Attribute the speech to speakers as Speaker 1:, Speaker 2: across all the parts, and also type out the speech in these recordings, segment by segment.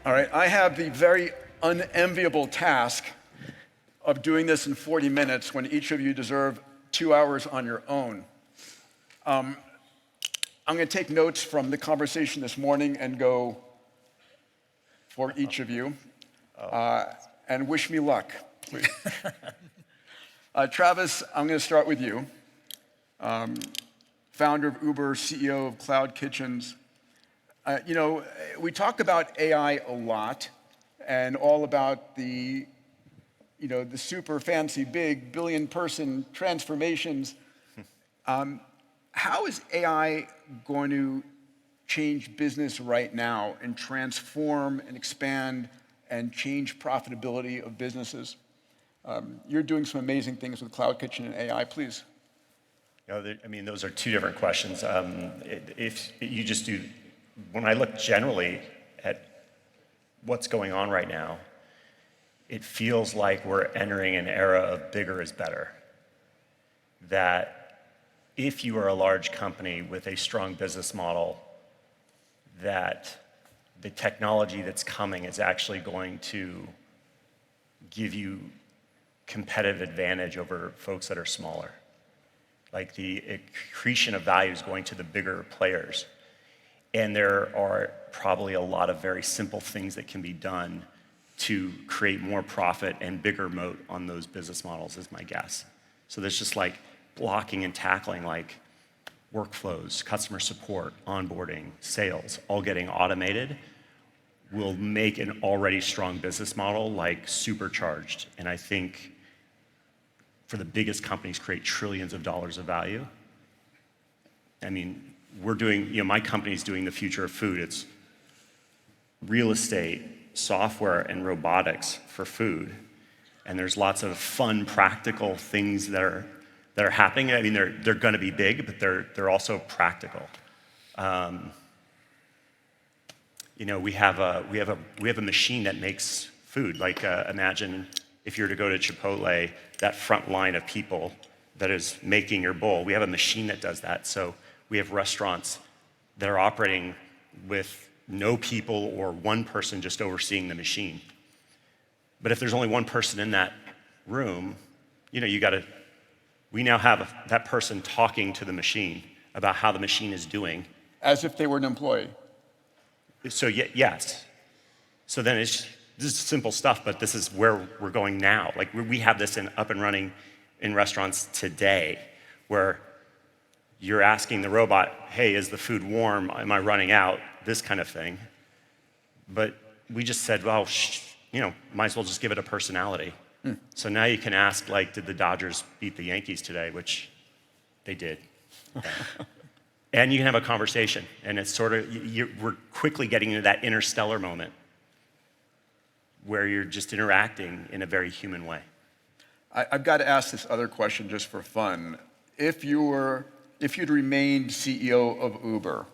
Speaker 1: All right, I have the very unenviable task of doing this in 40 minutes when each of you deserve 2 hours on your own. I'm going to take notes from the conversation this morning and go for each of you, and wish me luck. Travis, I'm going to start with you. Founder of Uber, CEO of Cloud Kitchens. We talk about AI a lot and all about the super fancy, big, billion-person transformations. How is AI going to change business right now and transform and expand and change profitability of businesses? You're doing some amazing things with Cloud Kitchen and AI, please.
Speaker 2: Those are two different questions. If you just do, when I look generally at what's going on right now, it feels like we're entering an era of bigger is better. That if you are a large company with a strong business model, that the technology that's coming is actually going to give you competitive advantage over folks that are smaller. Like the accretion of value is going to the bigger players. And there are probably a lot of very simple things that can be done to create more profit and bigger moat on those business models is my guess. So there's just like blocking and tackling, like workflows, customer support, onboarding, sales, all getting automated will make an already strong business model like supercharged. And I think for the biggest companies create trillions of dollars of value. We're doing, my company's doing the future of food. It's real estate, software, and robotics for food. And there's lots of fun, practical things that are happening. They're going to be big, but they're also practical. We have a machine that makes food. Like imagine if you were to go to Chipotle, that front line of people that is making your bowl. We have a machine that does that. So we have restaurants that are operating with no people or one person just overseeing the machine. But if there's only one person in that room, we now have that person talking to the machine about how the machine is doing.
Speaker 1: As if they were an employee.
Speaker 2: So yes. So then this is simple stuff, but this is where we're going now. Like we have this up and running in restaurants today, where you're asking the robot, hey, is the food warm? Am I running out? This kind of thing. But we just said, well, might as well just give it a personality. So now you can ask, like, did the Dodgers beat the Yankees today? Which they did. And you can have a conversation. And it's sort of, we're quickly getting into that interstellar moment where you're just interacting in a very human way.
Speaker 1: I've got to ask this other question just for fun. If you'd remained CEO of Uber,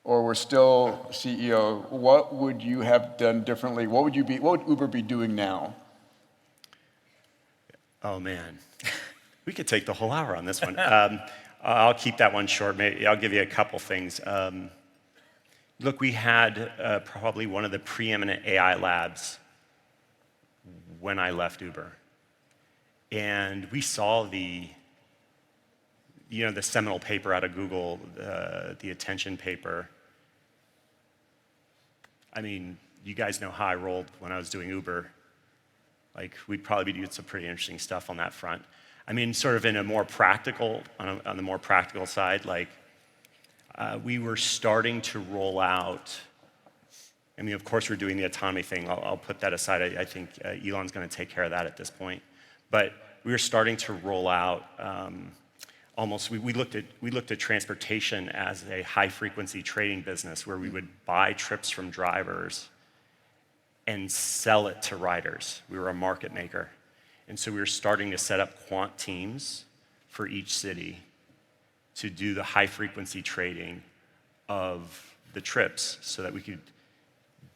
Speaker 1: or were still CEO, what would you have done differently? What would Uber be doing now?
Speaker 2: Oh man, we could take the whole hour on this one. I'll keep that one short. Maybe I'll give you a couple things. Look, we had probably one of the preeminent AI labs when I left Uber. And we saw the seminal paper out of Google, the attention paper. You guys know how I rolled when I was doing Uber. Like, we'd probably be doing some pretty interesting stuff on that front. Sort of in a more practical, on the more practical side, like, we were starting to roll out, of course we're doing the autonomy thing. I'll put that aside. I think Elon's going to take care of that at this point. But we were starting to roll out we looked at transportation as a high-frequency trading business where we would buy trips from drivers and sell it to riders. We were a market maker. And so we were starting to set up quant teams for each city to do the high-frequency trading of the trips so that we could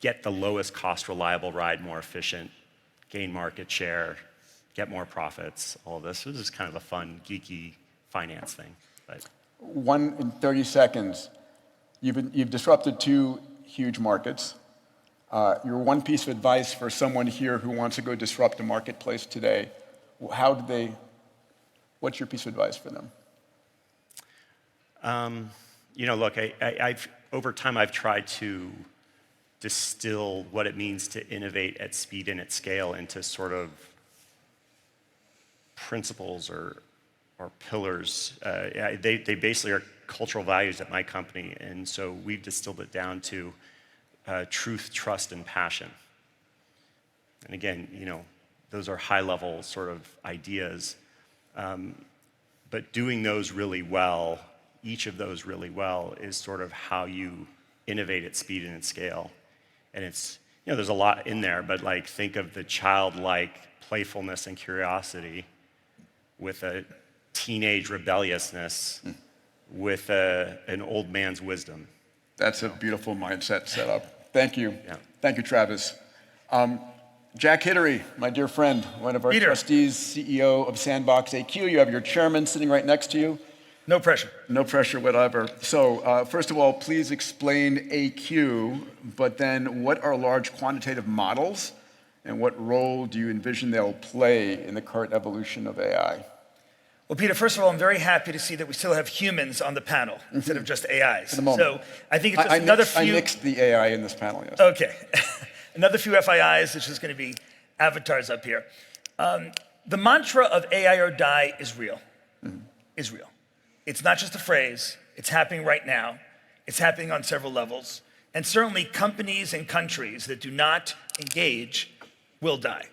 Speaker 2: get the lowest cost reliable ride more efficient, gain market share, get more profits, all of this. It was just kind of a fun, geeky finance thing. But
Speaker 1: 1 in 30 seconds. You've disrupted 2 huge markets. your one piece of advice for someone here who wants to go disrupt the marketplace today, what's your piece of advice for them?
Speaker 2: You know, look, over time I've tried to distill what it means to innovate at speed and at scale into sort of principles or pillars. They basically are cultural values at my company, and so we've distilled it down to truth, trust, and passion. And again, you know, those are high-level sort of ideas, but doing those really well, each of those really well, is sort of how you innovate at speed and at scale. And it's, you know, there's a lot in there, but like think of the childlike playfulness and curiosity with a teenage rebelliousness with an old man's wisdom.
Speaker 1: That's a beautiful mindset setup. Thank you.
Speaker 2: Yeah.
Speaker 1: Thank you, Travis. Jack Hidary, my dear friend, one of our trustees, CEO of SandboxAQ. You have your chairman sitting right next to you.
Speaker 3: No pressure.
Speaker 1: No pressure whatever. So first of all, please explain AQ, but then what are large quantitative models and what role do you envision they'll play in the current evolution of AI?
Speaker 3: Well, Peter, first of all, I'm very happy to see that we still have humans on the panel instead of just AIs.
Speaker 1: For the moment.
Speaker 3: So I think it's just
Speaker 1: I mixed the AI in this panel, yes.
Speaker 3: Okay. Another few FIIs, which is going to be avatars up here. The mantra of AI or die is real. Is real. It's not just a phrase. It's happening right now. It's happening on several levels. And certainly companies and countries that do not engage will die.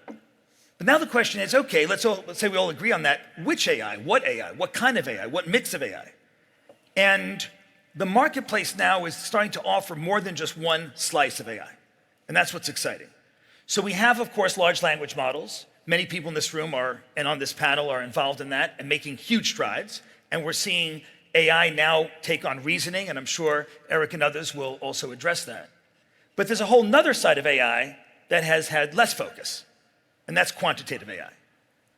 Speaker 3: But now the question is, okay, let's say we all agree on that. Which AI? What AI? What kind of AI? What mix of AI? And the marketplace now is starting to offer more than just one slice of AI. And that's what's exciting. So we have, of course, large language models. Many people in this room and on this panel are involved in that and making huge strides. And we're seeing AI now take on reasoning, and I'm sure Eric and others will also address that. But there's a whole nother side of AI that has had less focus, and that's quantitative AI.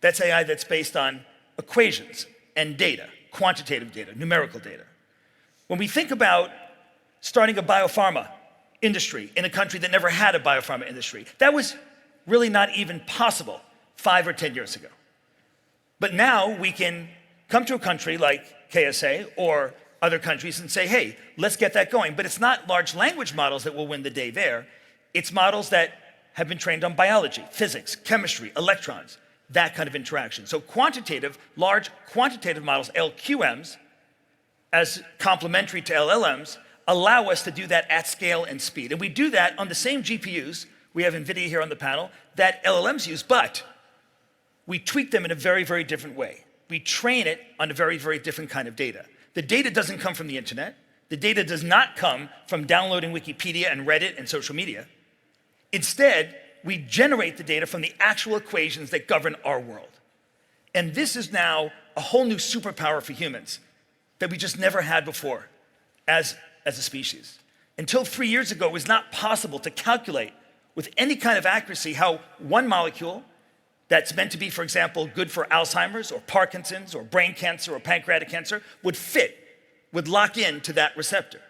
Speaker 3: That's AI that's based on equations and data, quantitative data, numerical data. When we think about starting a biopharma industry in a country that never had a biopharma industry, that was really not even possible 5 or 10 years ago. But now we can come to a country like KSA or other countries and say, hey, let's get that going. But it's not large language models that will win the day there. It's models that have been trained on biology, physics, chemistry, electrons, that kind of interaction. So large quantitative models, LQMs, as complementary to LLMs, allow us to do that at scale and speed. And we do that on the same GPUs, we have NVIDIA here on the panel, that LLMs use, but we tweak them in a very, very different way. We train it on a very, very different kind of data. The data doesn't come from the internet. The data does not come from downloading Wikipedia and Reddit and social media. Instead, we generate the data from the actual equations that govern our world. And this is now a whole new superpower for humans that we just never had before as a species. Until 3 years ago, it was not possible to calculate with any kind of accuracy how one molecule that's meant to be, for example, good for Alzheimer's or Parkinson's or brain cancer or pancreatic cancer would lock in to that receptor.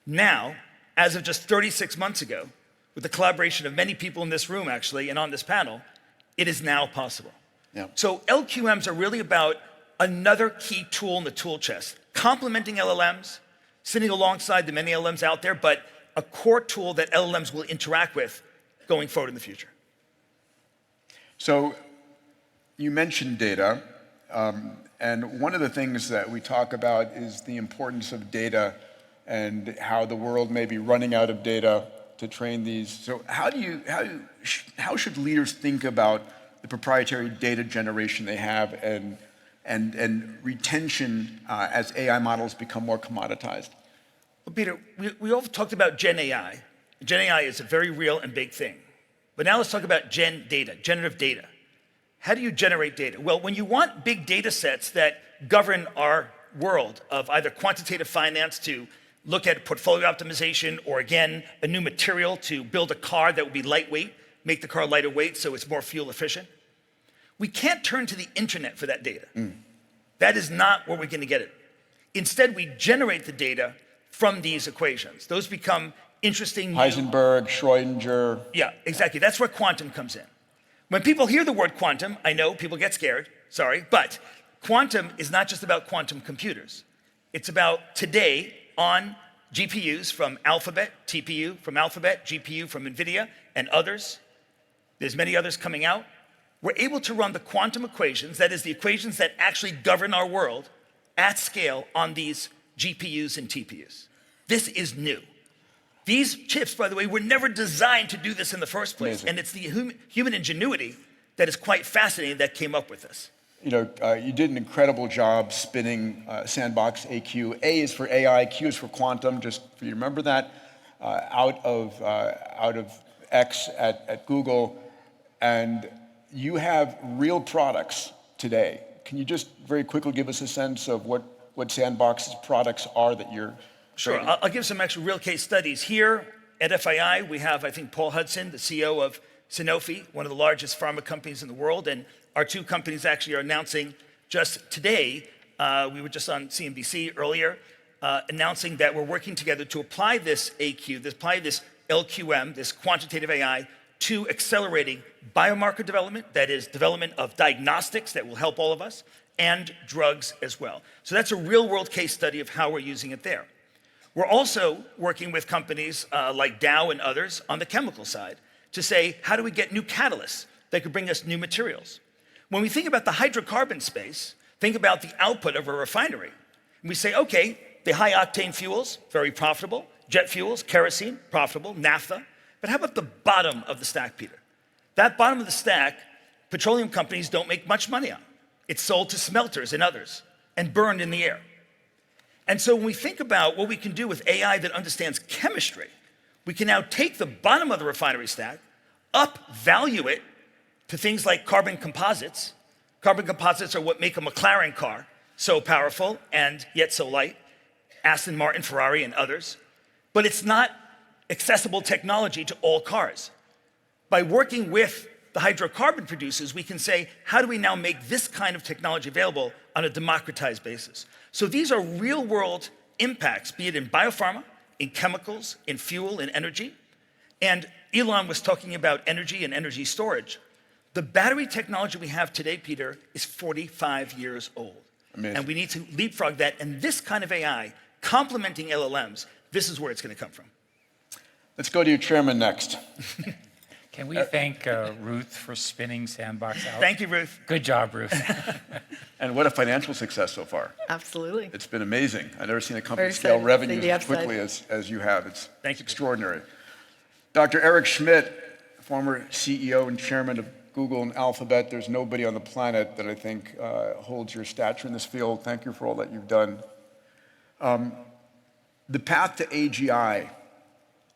Speaker 3: Now, as of just 36 months ago, with the collaboration of many people in this room actually and on this panel, it is now possible.
Speaker 1: Yeah.
Speaker 3: So LQMs are really about another key tool in the tool chest, complementing LLMs, sitting alongside the many LLMs out there, but a core tool that LLMs will interact with going forward in the future.
Speaker 1: So you mentioned data, and one of the things that we talk about is the importance of data and how the world may be running out of data to train these. So how should leaders think about the proprietary data generation they have and retention as AI models become more commoditized?
Speaker 3: Well, Peter, we all talked about Gen AI. Gen AI is a very real and big thing. But now let's talk about gen data, generative data. How do you generate data? Well, when you want big data sets that govern our world of either quantitative finance to look at portfolio optimization, or again, a new material to build a car that would be lightweight, make the car lighter weight so it's more fuel efficient, we can't turn to the internet for that data. That is not where we're going to get it. Instead, we generate the data from these equations. Those become interesting new-
Speaker 1: Heisenberg, Schrödinger.
Speaker 3: Yeah, exactly. That's where quantum comes in. When people hear the word quantum, I know people get scared, sorry, but quantum is not just about quantum computers. It's about today on GPUs from Alphabet, TPU from Alphabet, GPU from NVIDIA, and others. There's many others coming out. We're able to run the quantum equations, that is the equations that actually govern our world, at scale on these GPUs and TPUs. This is new. These chips, by the way, were never designed to do this in the first place.
Speaker 1: Amazing.
Speaker 3: And it's the human ingenuity that is quite fascinating that came up with this.
Speaker 1: You know, you did an incredible job spinning SandboxAQ. A is for AI, Q is for quantum, just for you to remember that, out of X at Google. And you have real products today. Can you just very quickly give us a sense of what Sandbox's products are that you're
Speaker 3: Sure,
Speaker 1: creating?
Speaker 3: I'll give some actual real case studies. Here at FII, we have, I think, Paul Hudson, the CEO of Sanofi, one of the largest pharma companies in the world, and our two companies actually are announcing just today, we were just on CNBC earlier, announcing that we're working together to apply this AQ, apply this LQM, this quantitative AI, to accelerating biomarker development, that is development of diagnostics that will help all of us, and drugs as well. So that's a real world case study of how we're using it there. We're also working with companies like Dow and others on the chemical side to say, how do we get new catalysts that could bring us new materials? When we think about the hydrocarbon space, think about the output of a refinery. And we say, okay, the high octane fuels, very profitable, jet fuels, kerosene, profitable, naphtha. But how about the bottom of the stack, Peter? That bottom of the stack, petroleum companies don't make much money on. It's sold to smelters and others and burned in the air. And so when we think about what we can do with AI that understands chemistry, we can now take the bottom of the refinery stack, up-value it to things like carbon composites. Carbon composites are what make a McLaren car so powerful and yet so light, Aston Martin, Ferrari, and others. But it's not accessible technology to all cars. By working with the hydrocarbon producers, we can say, how do we now make this kind of technology available on a democratized basis? So these are real world impacts, be it in biopharma, in chemicals, in fuel, in energy. And Elon was talking about energy and energy storage. The battery technology we have today, Peter, is 45 years old.
Speaker 1: Amazing.
Speaker 3: And we need to leapfrog that. And this kind of AI, complementing LLMs, this is where it's going to come from.
Speaker 1: Let's go to your chairman next.
Speaker 4: Can we thank Ruth for spinning Sandbox out?
Speaker 3: Thank you, Ruth.
Speaker 4: Good job, Ruth.
Speaker 1: And what a financial success so far.
Speaker 5: Absolutely.
Speaker 1: It's been amazing. I've never seen a company
Speaker 5: Very
Speaker 1: scale
Speaker 5: excited to see
Speaker 1: revenues
Speaker 5: the
Speaker 1: as
Speaker 5: upside.
Speaker 1: quickly as you have. It's
Speaker 3: Thank you.
Speaker 1: extraordinary. Dr. Eric Schmidt, former CEO and chairman of Google and Alphabet. There's nobody on the planet that I think holds your stature in this field. Thank you for all that you've done. The path to AGI.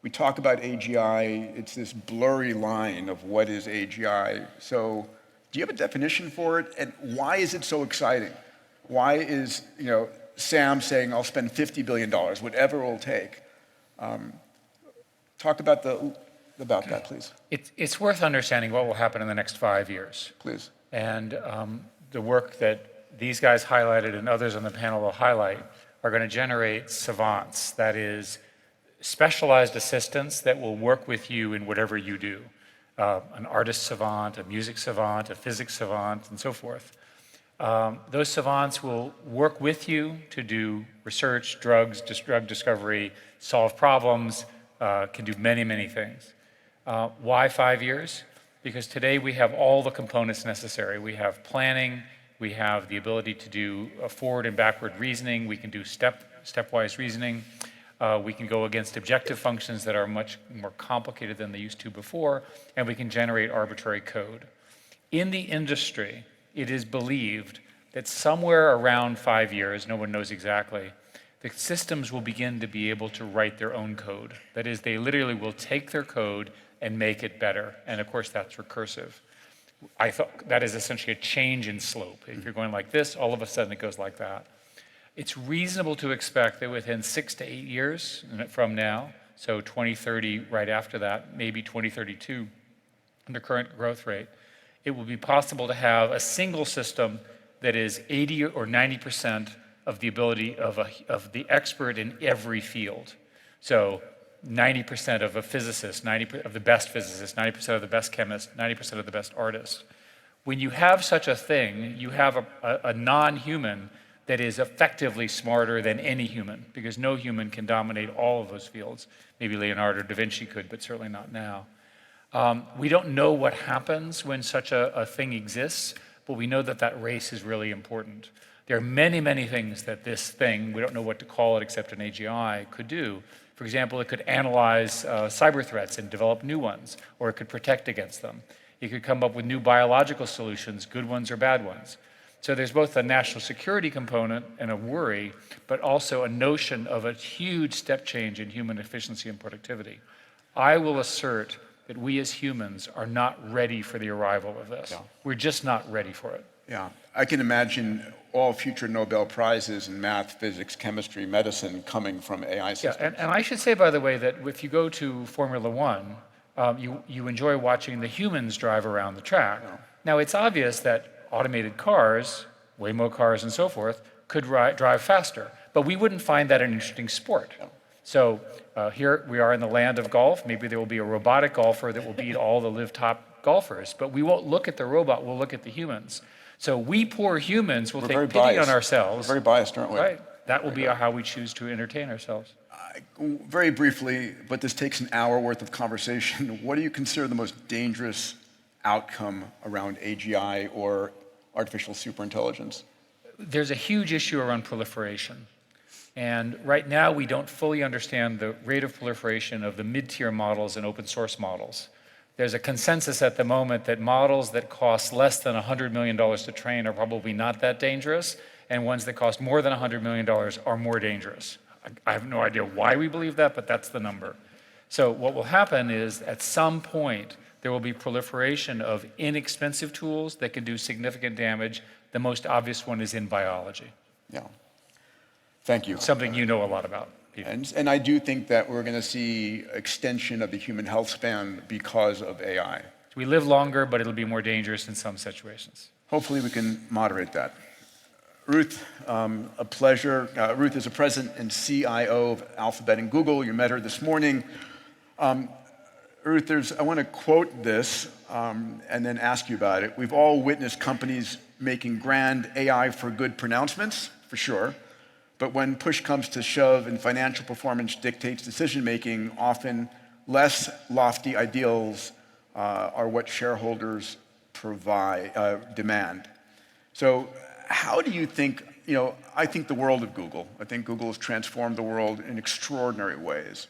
Speaker 1: We talk about AGI, it's this blurry line of what is AGI. So do you have a definition for it? And why is it so exciting? Why is Sam saying, I'll spend $50 billion, whatever it will take? Talk about that, please.
Speaker 4: It's worth understanding what will happen in the next 5 years.
Speaker 1: Please.
Speaker 4: And the work that these guys highlighted and others on the panel will highlight are going to generate savants, that is, specialized assistants that will work with you in whatever you do. An artist savant, a music savant, a physics savant, and so forth. Those savants will work with you to do research, drug discovery, solve problems, can do many, many things. Why 5 years? Because today we have all the components necessary. We have planning, we have the ability to do forward and backward reasoning, we can do stepwise reasoning, we can go against objective functions that are much more complicated than they used to before, and we can generate arbitrary code. In the industry, it is believed that somewhere around 5 years, no one knows exactly, the systems will begin to be able to write their own code. That is, they literally will take their code and make it better. And of course, that's recursive. I thought that is essentially a change in slope. If you're going like this, all of a sudden it goes like that. It's reasonable to expect that within 6 to 8 years from now, so 2030 right after that, maybe 2032, under current growth rate, it will be possible to have a single system that is 80 or 90% of the ability of the expert in every field. So 90% of a physicist, 90% of the best physicists, 90% of the best chemists, 90% of the best artists. When you have such a thing, you have a non-human that is effectively smarter than any human, because no human can dominate all of those fields. Maybe Leonardo da Vinci could, but certainly not now. We don't know what happens when such a thing exists, but we know that that race is really important. There are many, many things that this thing, we don't know what to call it except an AGI, could do. For example, it could analyze cyber threats and develop new ones, or it could protect against them. It could come up with new biological solutions, good ones or bad ones. So there's both a national security component and a worry, but also a notion of a huge step change in human efficiency and productivity. I will assert that we as humans are not ready for the arrival of this.
Speaker 1: Yeah.
Speaker 4: We're just not ready for it.
Speaker 1: Yeah, I can imagine all future Nobel Prizes in math, physics, chemistry, medicine coming from AI systems.
Speaker 4: Yeah, and I should say, by the way, that if you go to Formula One, you enjoy watching the humans drive around the track.
Speaker 1: Yeah.
Speaker 4: Now, it's obvious that automated cars, Waymo cars and so forth, could drive faster, but we wouldn't find that an interesting sport.
Speaker 1: Yeah.
Speaker 4: So here we are in the land of golf. Maybe there will be a robotic golfer that will beat all the live top golfers, but we won't look at the robot, we'll look at the humans. So we poor humans will take pity on ourselves.
Speaker 1: We're very biased, aren't we?
Speaker 4: Right. That will be how we choose to entertain ourselves.
Speaker 1: Very briefly, but this takes an hour worth of conversation. What do you consider the most dangerous outcome around AGI or artificial superintelligence?
Speaker 4: There's a huge issue around proliferation. And right now, we don't fully understand the rate of proliferation of the mid-tier models and open source models. There's a consensus at the moment that models that cost less than $100 million to train are probably not that dangerous, and ones that cost more than $100 million are more dangerous. I have no idea why we believe that, but that's the number. So what will happen is, at some point, there will be proliferation of inexpensive tools that can do significant damage. The most obvious one is in biology.
Speaker 1: Yeah. Thank you.
Speaker 4: Something you know a lot about.
Speaker 1: And I do think that we're going to see extension of the human health span because of AI.
Speaker 4: We live longer, but it'll be more dangerous in some situations.
Speaker 1: Hopefully we can moderate that. Ruth, a pleasure. Ruth is the president and CIO of Alphabet and Google. You met her this morning. Ruth, I want to quote this and then ask you about it. We've all witnessed companies making grand AI for good pronouncements, for sure. But when push comes to shove and financial performance dictates decision-making, often less lofty ideals are what shareholders demand. So how do you think, I think the world of Google. I think Google has transformed the world in extraordinary ways.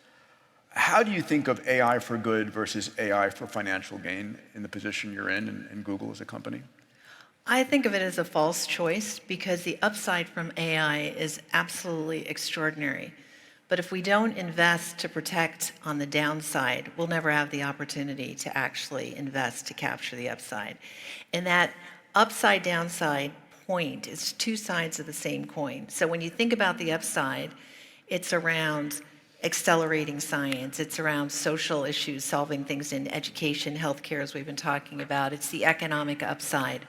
Speaker 1: How do you think of AI for good versus AI for financial gain in the position you're in Google as a company?
Speaker 5: I think of it as a false choice because the upside from AI is absolutely extraordinary. But if we don't invest to protect on the downside, we'll never have the opportunity to actually invest to capture the upside. And that upside-downside point is two sides of the same coin. So when you think about the upside, it's around accelerating science. It's around social issues, solving things in education, healthcare, as we've been talking about. It's the economic upside.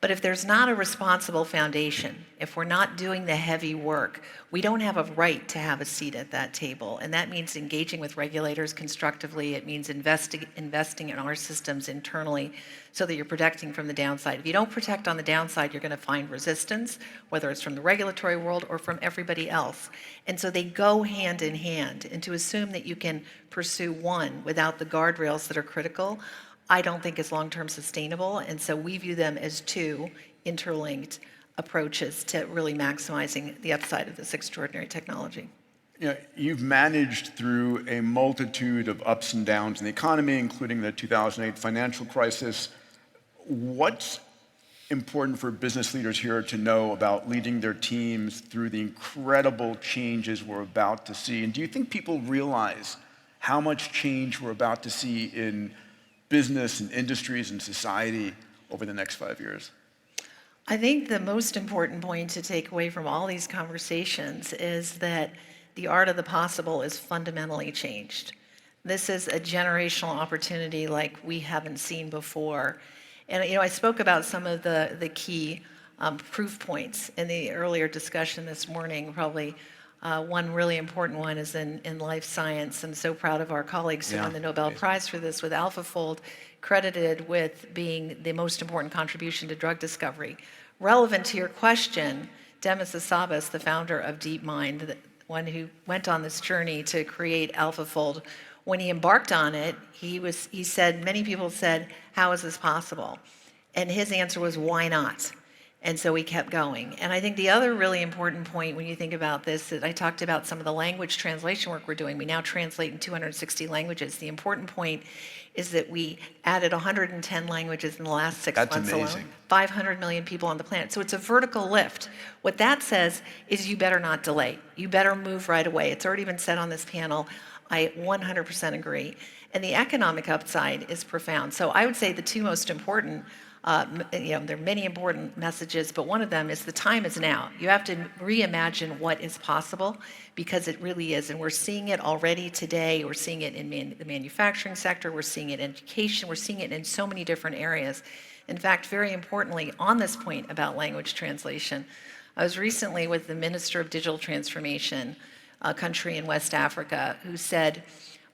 Speaker 5: But if there's not a responsible foundation, if we're not doing the heavy work, we don't have a right to have a seat at that table. And that means engaging with regulators constructively. It means investing in our systems internally so that you're protecting from the downside. If you don't protect on the downside, you're going to find resistance, whether it's from the regulatory world or from everybody else. And so they go hand in hand. And to assume that you can pursue one without the guardrails that are critical, I don't think is long-term sustainable, and so we view them as two interlinked approaches to really maximizing the upside of this extraordinary technology.
Speaker 1: You've managed through a multitude of ups and downs in the economy, including the 2008 financial crisis. What's important for business leaders here to know about leading their teams through the incredible changes we're about to see? And do you think people realize how much change we're about to see in business and industries and society over the next 5 years?
Speaker 5: I think the most important point to take away from all these conversations is that the art of the possible is fundamentally changed. This is a generational opportunity like we haven't seen before. And I spoke about some of the key proof points in the earlier discussion this morning. Probably One really important one is in life science, and so proud of our colleagues who won the Nobel Prize for this, with AlphaFold credited with being the most important contribution to drug discovery. Relevant to your question, Demis Hassabis, the founder of DeepMind, the one who went on this journey to create AlphaFold, when he embarked on it, he said, many people said, how is this possible? And his answer was, why not? And so we kept going. And I think the other really important point when you think about this, that I talked about some of the language translation work we're doing. We now translate in 260 languages. The important point is that we added 110 languages in the last 6 months alone. That's amazing. 500 million people on the planet. So it's a vertical lift. What that says is you better not delay. You better move right away. It's already been said on this panel. I 100% agree. And the economic upside is profound. So I would say the two most important, there are many important messages, but one of them is the time is now. You have to reimagine what is possible, because it really is. And we're seeing it already today. We're seeing it in the manufacturing sector. We're seeing it in education. We're seeing it in so many different areas. In fact, very importantly, on this point about language translation, I was recently with the Minister of Digital Transformation, a country in West Africa, who said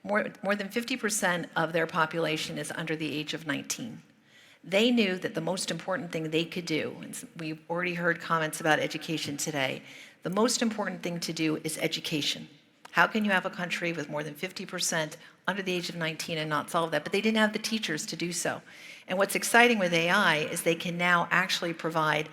Speaker 5: more than 50% of their population is under the age of 19. They knew that the most important thing they could do, and we've already heard comments about education today, the most important thing to do is education. How can you have a country with more than 50% under the age of 19 and not solve that? But they didn't have the teachers to do so. And what's exciting with AI is they can now actually provide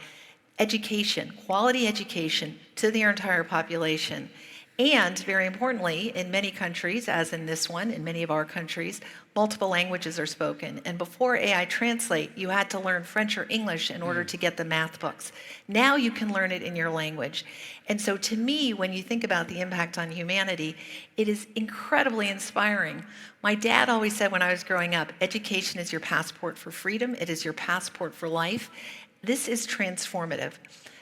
Speaker 5: education, quality education to their entire population. And very importantly, in many countries, as in this one, in many of our countries, multiple languages are spoken. And before AI Translate, you had to learn French or English in order to get the math books. Now you can learn it in your language. And so to me, when you think about the impact on humanity, it is incredibly inspiring. My dad always said when I was growing up, education is your passport for freedom. It is your passport for life. This is transformative.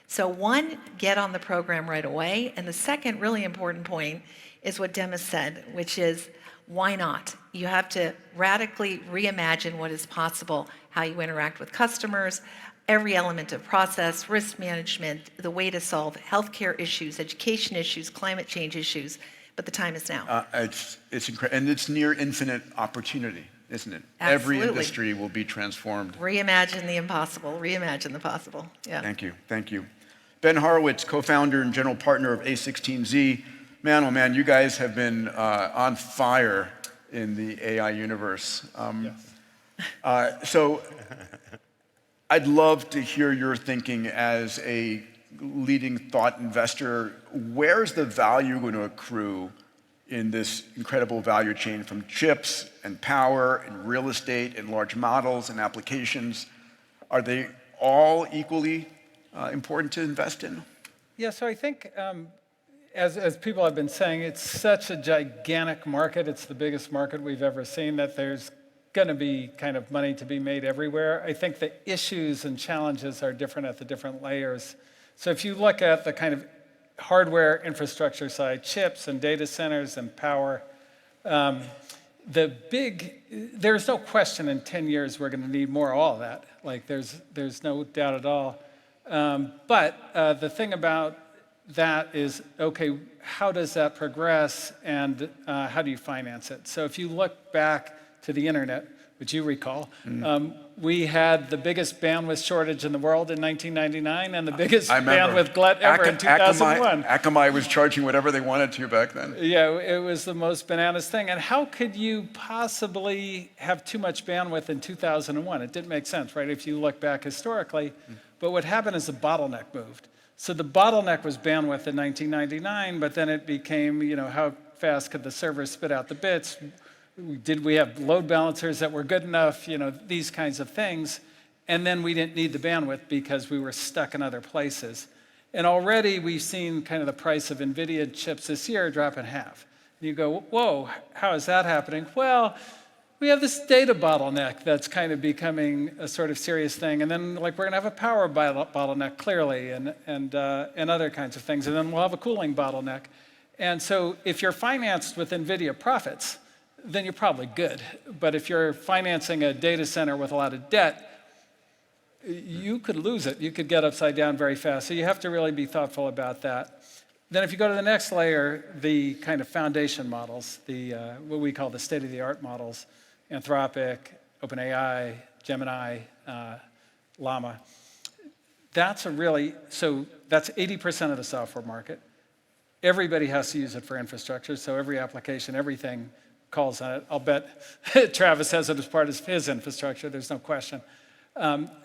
Speaker 5: So one, get on the program right away. And the second really important point is what Demis said, which is, why not? You have to radically reimagine what is possible, how you interact with customers, every element of process, risk management, the way to solve healthcare issues, education issues, climate change issues. But the time is now.
Speaker 1: It's incredible. And it's near infinite opportunity, isn't it?
Speaker 5: Absolutely.
Speaker 1: Every industry will be transformed.
Speaker 5: Reimagine the impossible. Reimagine the possible. Yeah.
Speaker 1: Thank you. Thank you. Ben Horowitz, co-founder and general partner of A16Z. Man, oh man, you guys have been on fire in the AI universe.
Speaker 3: Yes.
Speaker 1: So I'd love to hear your thinking as a leading thought investor. Where's the value going to accrue in this incredible value chain from chips and power and real estate and large models and applications? Are they all equally important to invest in?
Speaker 6: Yeah, so I think, as people have been saying, it's such a gigantic market. It's the biggest market we've ever seen, that there's going to be kind of money to be made everywhere. I think the issues and challenges are different at the different layers. So if you look at the kind of hardware infrastructure side, chips and data centers and power, there's no question in 10 years we're going to need more of all that. Like there's no doubt at all. But the thing about that is, okay, how does that progress, and how do you finance it? So if you look back to the internet, which you recall, we had the biggest bandwidth shortage in the world in 1999 and the biggest bandwidth glut ever in 2001.
Speaker 1: Akamai was charging whatever they wanted to back then.
Speaker 6: Yeah, it was the most bananas thing. And how could you possibly have too much bandwidth in 2001? It didn't make sense, right, if you look back historically. But what happened is the bottleneck moved. So the bottleneck was bandwidth in 1999, but then it became, how fast could the server spit out the bits? Did we have load balancers that were good enough? These kinds of things. And then we didn't need the bandwidth because we were stuck in other places. And already we've seen kind of the price of NVIDIA chips this year drop in half. And you go, whoa, how is that happening? Well, we have this data bottleneck that's kind of becoming a sort of serious thing. And then we're going to have a power bottleneck, clearly, and other kinds of things. And then we'll have a cooling bottleneck. And so if you're financed with NVIDIA profits, then you're probably good. But if you're financing a data center with a lot of debt, you could lose it. You could get upside down very fast. So you have to really be thoughtful about that. Then if you go to the next layer, the kind of foundation models, the what we call the state-of-the-art models, Anthropic, OpenAI, Gemini, Llama. That's that's 80% of the software market. Everybody has to use it for infrastructure, so every application, everything calls on it. I'll bet Travis has it as part of his infrastructure, there's no question.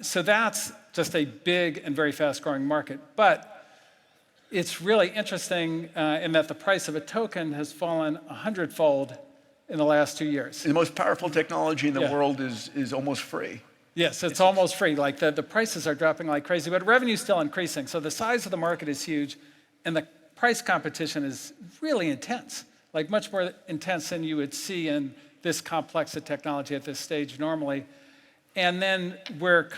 Speaker 6: So that's just a big and very fast-growing market. But it's really interesting in that the price of a token has fallen 100-fold in the last 2 years.
Speaker 1: The most powerful technology in the world is almost free.
Speaker 6: Yes, it's almost free. Like the prices are dropping like crazy, but revenue's still increasing. So the size of the market is huge, and the price competition is really intense, like much more intense than you would see in this complex of technology at this stage normally. And then we're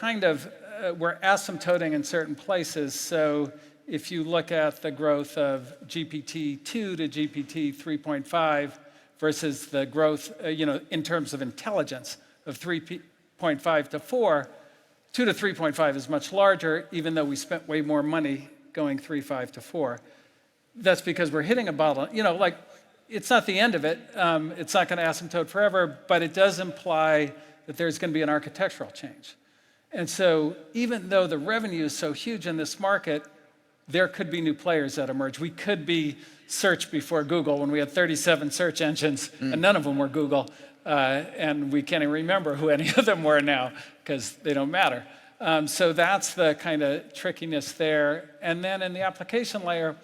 Speaker 6: we're asymptoting in certain places. So if you look at the growth of GPT-2 to GPT 3.5 versus the growth, in terms of intelligence of 3.5 to 4, 2 to 3.5 is much larger, even though we spent way more money going 3.5 to 4. That's because we're hitting a bottle. It's not the end of it. It's not going to asymptote forever, but it does imply that there's going to be an architectural change. And so even though the revenue is so huge in this market, there could be new players that emerge. We could be search before Google when we had 37 search engines, and none of them were Google. And we can't even remember who any of them were now, because they don't matter. So that's the kind of trickiness there. And then in the application layer,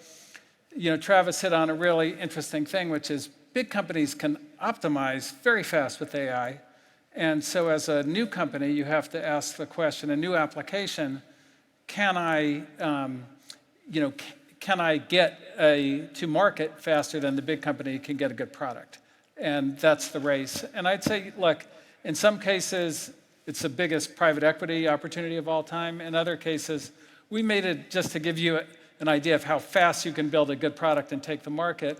Speaker 6: Travis hit on a really interesting thing, which is big companies can optimize very fast with AI. And so as a new company, you have to ask the question, a new application, can I get to market faster than the big company can get a good product? And that's the race. And I'd say, look, in some cases, it's the biggest private equity opportunity of all time. In other cases, we made it, just to give you an idea of how fast you can build a good product and take the market,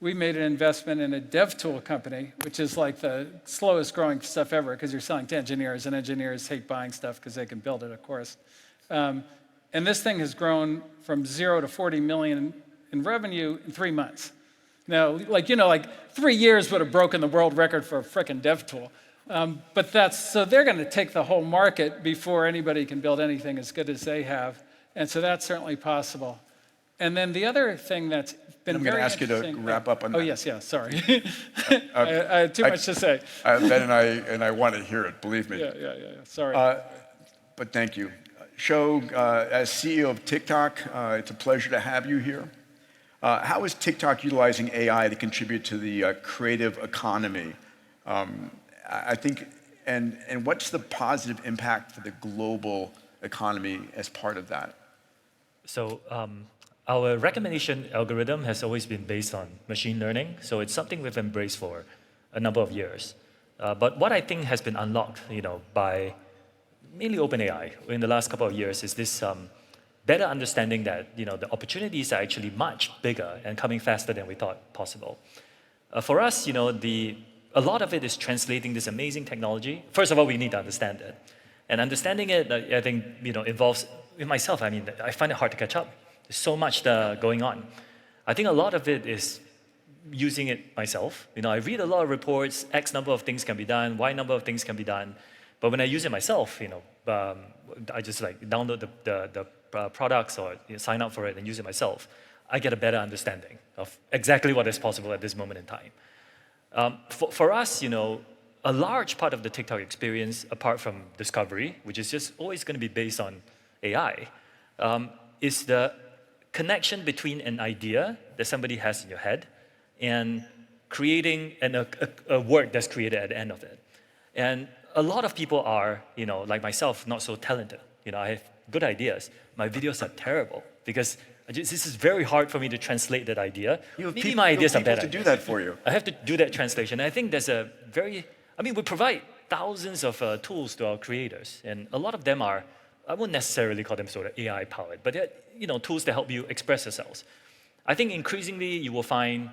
Speaker 6: we made an investment in a dev tool company, which is like the slowest growing stuff ever, because you're selling to engineers, and engineers hate buying stuff because they can build it, of course. And this thing has grown from 0 to 40 million in revenue in 3 months. Now, 3 years would have broken the world record for a frickin' dev tool. So they're going to take the whole market before anybody can build anything as good as they have. And so that's certainly possible. And then the other thing that's been
Speaker 1: I'm
Speaker 6: very
Speaker 1: going to ask you to wrap up on that.
Speaker 6: Oh, yes, sorry. I had too much to say.
Speaker 1: Ben and I want to hear it, believe me.
Speaker 6: Yeah, sorry.
Speaker 1: But thank you. Shou, as CEO of TikTok, it's a pleasure to have you here. How is TikTok utilizing AI to contribute to the creative economy? I think, and what's the positive impact for the global economy as part of that?
Speaker 7: So our recommendation algorithm has always been based on machine learning. So it's something we've embraced for a number of years. But what I think has been unlocked, by mainly OpenAI in the last couple of years is this better understanding that the opportunities are actually much bigger and coming faster than we thought possible. For us, a lot of it is translating this amazing technology. First of all, we need to understand it. And understanding it, I think, involves, with myself, I find it hard to catch up. There's so much going on. I think a lot of it is using it myself. I read a lot of reports, X number of things can be done, Y number of things can be done. But when I use it myself, I just download the products or sign up for it and use it myself. I get a better understanding of exactly what is possible at this moment in time. For us, a large part of the TikTok experience, apart from discovery, which is just always going to be based on AI, is the connection between an idea that somebody has in your head and creating a work that's created at the end of it. And a lot of people are, like myself, not so talented. I have good ideas. My videos are terrible because this is very hard for me to translate that idea. Maybe my ideas are better.
Speaker 1: To do that for you.
Speaker 7: I have to do that translation. I think there's we provide thousands of tools to our creators, and a lot of them are, I wouldn't necessarily call them sort of AI powered, but they're, tools that help you express yourselves. I think increasingly you will find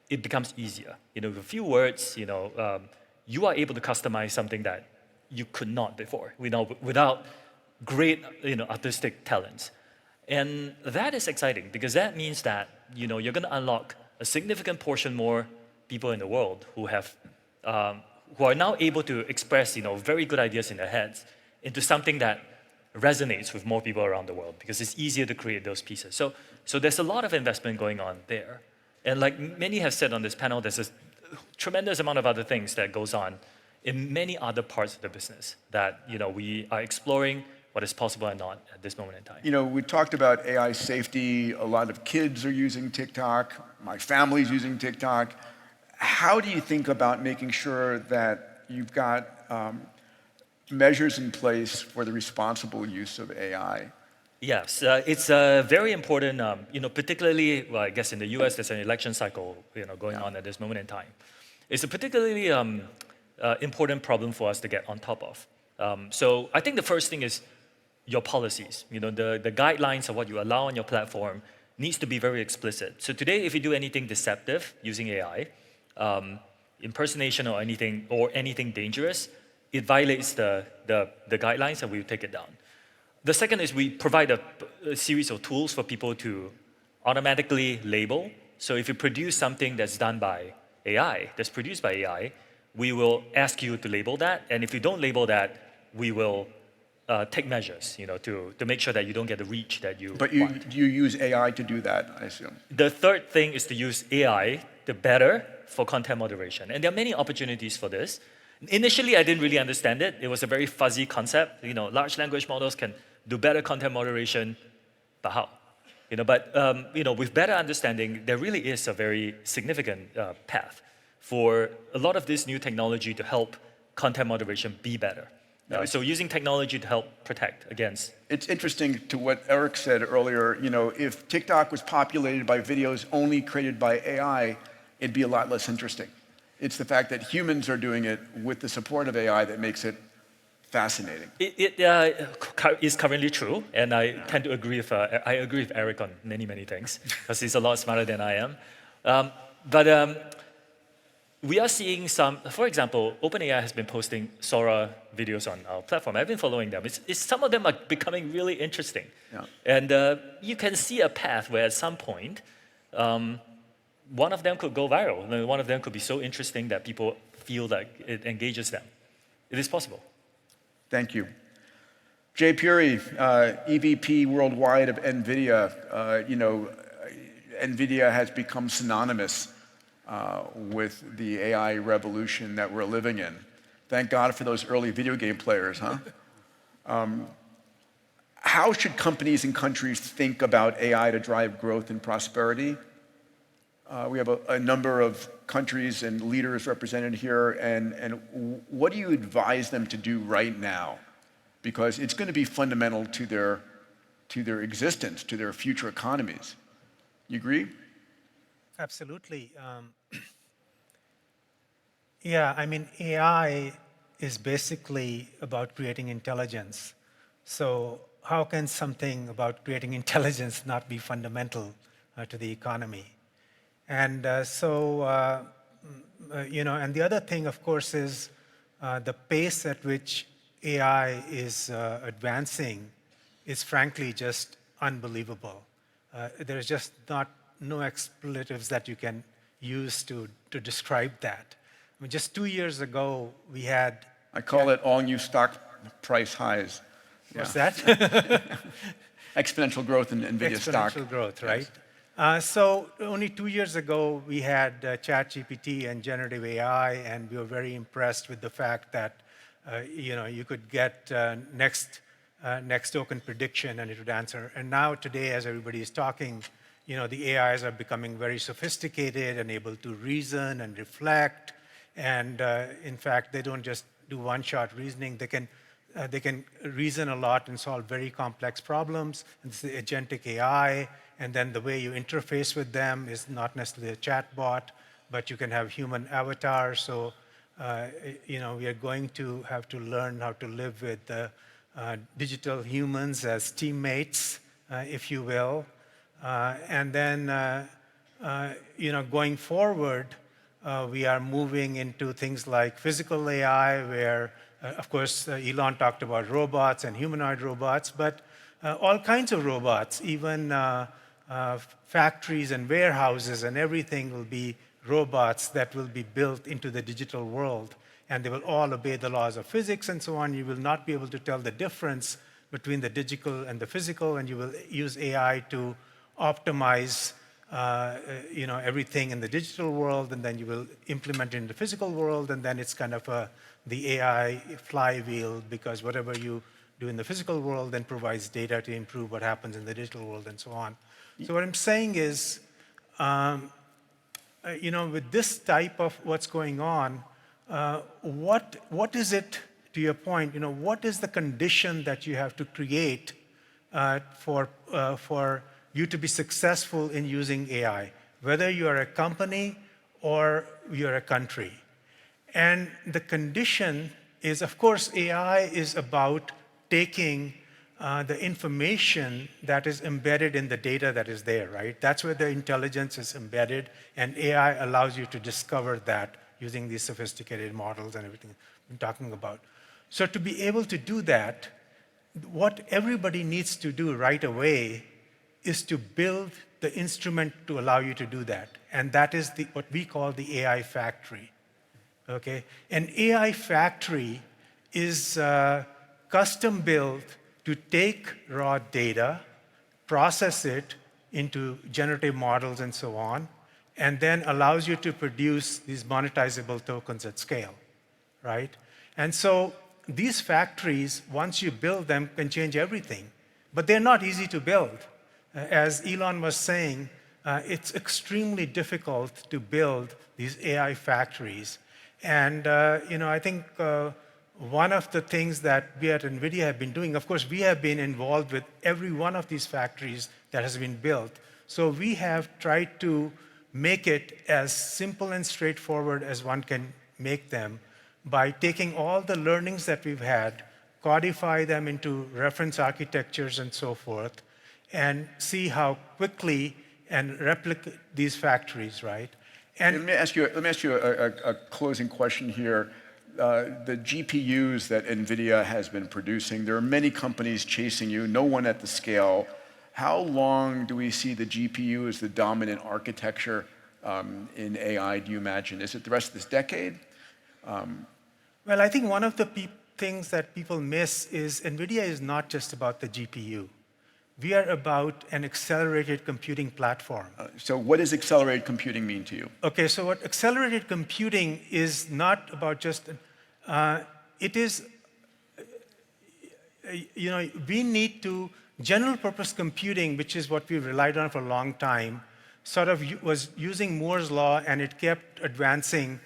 Speaker 7: it becomes easier. With a few words, you are able to customize something that you could not before, without great, artistic talents. And that is exciting because that means that you're going to unlock a significant portion more people in the world who are now able to express very good ideas in their heads into something that resonates with more people around the world because it's easier to create those pieces. So there's a lot of investment going on there. And like many have said on this panel, there's a tremendous amount of other things that goes on in many other parts of the business that we are exploring what is possible and not at this moment in time.
Speaker 1: We talked about AI safety. A lot of kids are using TikTok. My family's using TikTok. How do you think about making sure that you've got measures in place for the responsible use of AI?
Speaker 7: Yes, it's very important, particularly, well, I guess in the US, there's an election cycle going on at this moment in time. It's a particularly important problem for us to get on top of. So I think the first thing is your policies. The guidelines of what you allow on your platform needs to be very explicit. So today, if you do anything deceptive using AI, impersonation or anything dangerous, it violates the guidelines and we take it down. The second is we provide a series of tools for people to automatically label. So if you produce something that's done by AI, that's produced by AI, we will ask you to label that. And if you don't label that, we will take measures, to make sure that you don't get the reach that you want.
Speaker 1: But you use AI to do that, I assume.
Speaker 7: The third thing is to use AI to better for content moderation. And there are many opportunities for this. Initially, I didn't really understand it. It was a very fuzzy concept. Large language models can do better content moderation, but how? With better understanding, there really is a very significant path for a lot of this new technology to help content moderation be better. So using technology to help protect against.
Speaker 1: It's interesting to what Eric said earlier. If TikTok was populated by videos only created by AI, it'd be a lot less interesting. It's the fact that humans are doing it with the support of AI that makes it fascinating.
Speaker 7: It is currently true, and I tend to agree with Eric on many, many things, because he's a lot smarter than I am. But we are seeing some, for example, OpenAI has been posting Sora videos on our platform. I've been following them. Some of them are becoming really interesting.
Speaker 1: Yeah.
Speaker 7: And you can see a path where at some point, one of them could go viral. And one of them could be so interesting that people feel like it engages them. It is possible.
Speaker 1: Thank you. Jay Puri, EVP worldwide of NVIDIA. NVIDIA has become synonymous with the AI revolution that we're living in. Thank God for those early video game players, huh? How should companies and countries think about AI to drive growth and prosperity? We have a number of countries and leaders represented here, and what do you advise them to do right now? Because it's going to be fundamental to their existence, to their future economies. You agree?
Speaker 8: Absolutely. Yeah, I mean, AI is basically about creating intelligence. So how can something about creating intelligence not be fundamental to the economy? And and the other thing, of course, is the pace at which AI is advancing is frankly just unbelievable. There's just no expletives that you can use to describe that. I mean, just 2 years ago, we had...
Speaker 1: I call it all new stock price highs.
Speaker 8: What's that?
Speaker 1: Exponential growth in NVIDIA stock.
Speaker 8: Exponential growth,
Speaker 1: Yes.
Speaker 8: right? So only 2 years ago, we had ChatGPT and generative AI, and we were very impressed with the fact that you could get next token prediction and it would answer. And now today, as everybody is talking, the AIs are becoming very sophisticated and able to reason and reflect. And in fact, they don't just do one-shot reasoning. They can reason a lot and solve very complex problems. It's the agentic AI. And then the way you interface with them is not necessarily a chatbot, but you can have human avatars. So, we are going to have to learn how to live with digital humans as teammates, if you will. And then, going forward, we are moving into things like physical AI, where, of course, Elon talked about robots and humanoid robots, but all kinds of robots, even factories and warehouses and everything will be robots that will be built into the digital world, and they will all obey the laws of physics and so on. You will not be able to tell the difference between the digital and the physical, and you will use AI to optimize everything in the digital world, and then you will implement it in the physical world, and then it's kind of the AI flywheel, because whatever you do in the physical world then provides data to improve what happens in the digital world and so on. So what I'm saying is, with this type of what's going on, what is it, to your point, what is the condition that you have to create for you to be successful in using AI, whether you are a company or you're a country? And the condition is, of course, AI is about taking the information that is embedded in the data that is there, right? That's where the intelligence is embedded, and AI allows you to discover that using these sophisticated models and everything I'm talking about. So to be able to do that, what everybody needs to do right away is to build the instrument to allow you to do that. And that is what we call the AI factory, okay? An AI factory is custom built to take raw data, process it into generative models and so on, and then allows you to produce these monetizable tokens at scale, right? And so these factories, once you build them, can change everything. But they're not easy to build. As Elon was saying, it's extremely difficult to build these AI factories. And I think one of the things that we at NVIDIA have been doing, of course, we have been involved with every one of these factories that has been built. So we have tried to make it as simple and straightforward as one can make them by taking all the learnings that we've had, codify them into reference architectures and so forth, and see how quickly and replicate these factories, right? And
Speaker 1: let me ask you a closing question here. The GPUs that NVIDIA has been producing, there are many companies chasing you, no one at the scale. How long do we see the GPU as the dominant architecture in AI, do you imagine? Is it the rest of this decade?
Speaker 8: Well, I think one of the things that people miss is NVIDIA is not just about the GPU. We are about an accelerated computing platform.
Speaker 1: So what does accelerated computing mean to you?
Speaker 8: Okay, so what accelerated computing is not about just, it is, we need to, general purpose computing, which is what we've relied on for a long time, sort of was using Moore's law, and it kept advancing,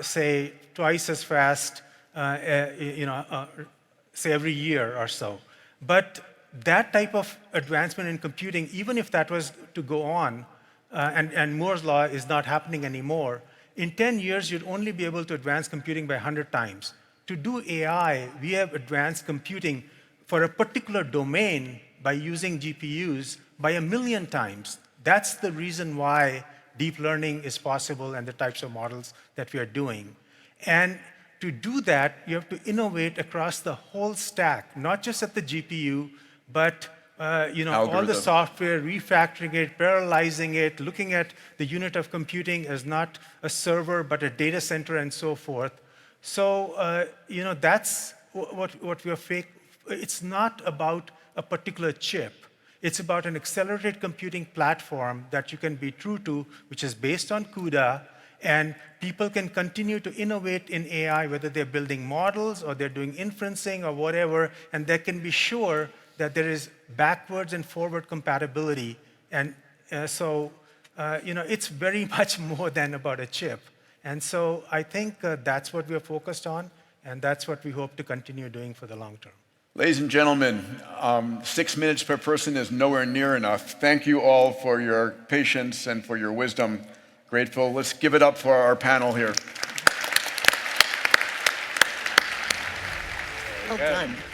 Speaker 8: say, twice as fast, say every year or so. But that type of advancement in computing, even if that was to go on, and Moore's law is not happening anymore, in 10 years, you'd only be able to advance computing by 100 times. To do AI, we have advanced computing for a particular domain by using GPUs by 1,000,000 times. That's the reason why deep learning is possible and the types of models that we are doing. And to do that, you have to innovate across the whole stack, not just at the GPU, but all the software, refactoring it, parallelizing it, looking at the unit of computing as not a server, but a data center and so forth. So, that's what we are it's not about a particular chip. It's about an accelerated computing platform that you can be true to, which is based on CUDA, and people can continue to innovate in AI, whether they're building models or they're doing inferencing or whatever, and they can be sure that there is backwards and forward compatibility. And it's very much more than about a chip. And so I think that's what we're focused on, and that's what we hope to continue doing for the long term.
Speaker 1: Ladies and gentlemen, 6 minutes per person is nowhere near enough. Thank you all for your patience and for your wisdom. Grateful. Let's give it up for our panel here.
Speaker 5: Well done.